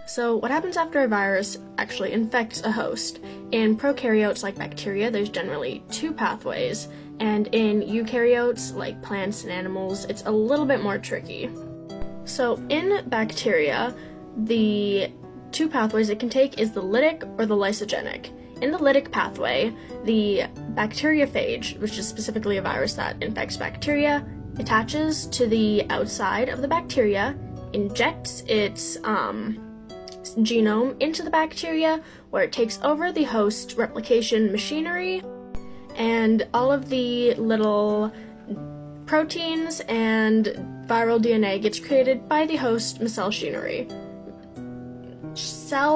So what happens after a virus actually infects a host? In prokaryotes like bacteria, there's generally two pathways, and in eukaryotes like plants and animals, it's a little bit more tricky. So in bacteria, the two pathways it can take is the lytic or the lysogenic. In the lytic pathway, the bacteriophage, which is specifically a virus that infects bacteria, attaches to the outside of the bacteria, injects its genome into the bacteria, where it takes over the host replication machinery, and all of the little proteins and viral DNA gets created by the host cell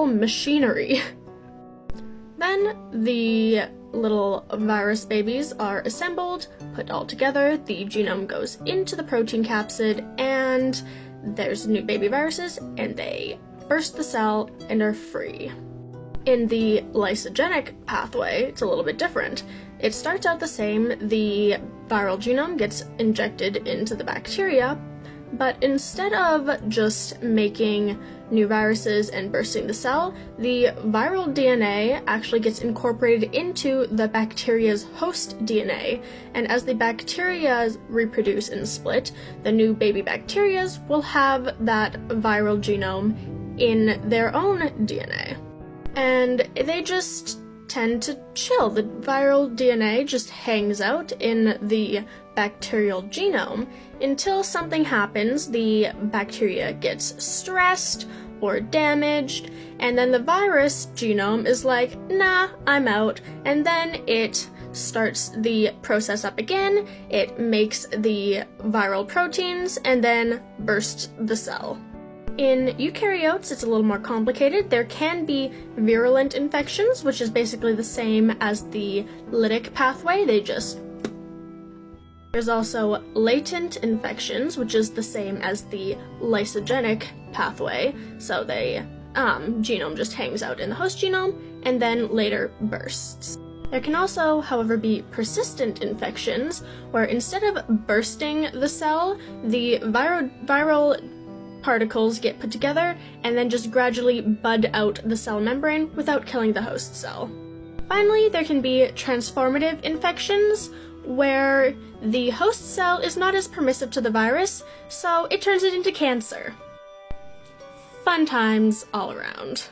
machinery. Then the little virus babies are assembled, put all together, the genome goes into the protein capsid, and there's new baby viruses, and they burst the cell and are free. In the lysogenic pathway, it's a little bit different. It starts out the same, the viral genome gets injected into the bacteria, but instead of just making new viruses and bursting the cell, the viral DNA actually gets incorporated into the bacteria's host DNA, and as the bacteria reproduce and split, the new baby bacteria will have that viral genome in their own DNA. And they just tend to chill. The viral DNA just hangs out in the bacterial genome until something happens, the bacteria gets stressed or damaged, and then the virus genome is like, nah, I'm out, and then it starts the process up again, it makes the viral proteins, and then bursts the cell. In eukaryotes, it's a little more complicated. There can be virulent infections, which is basically the same as the lytic pathway, There's also latent infections, which is the same as the lysogenic pathway, so the genome just hangs out in the host genome and then later bursts. There can also, however, be persistent infections, where instead of bursting the cell, the viral particles get put together and then just gradually bud out the cell membrane without killing the host cell. Finally, there can be transformative infections, where the host cell is not as permissive to the virus, so it turns it into cancer. Fun times all around.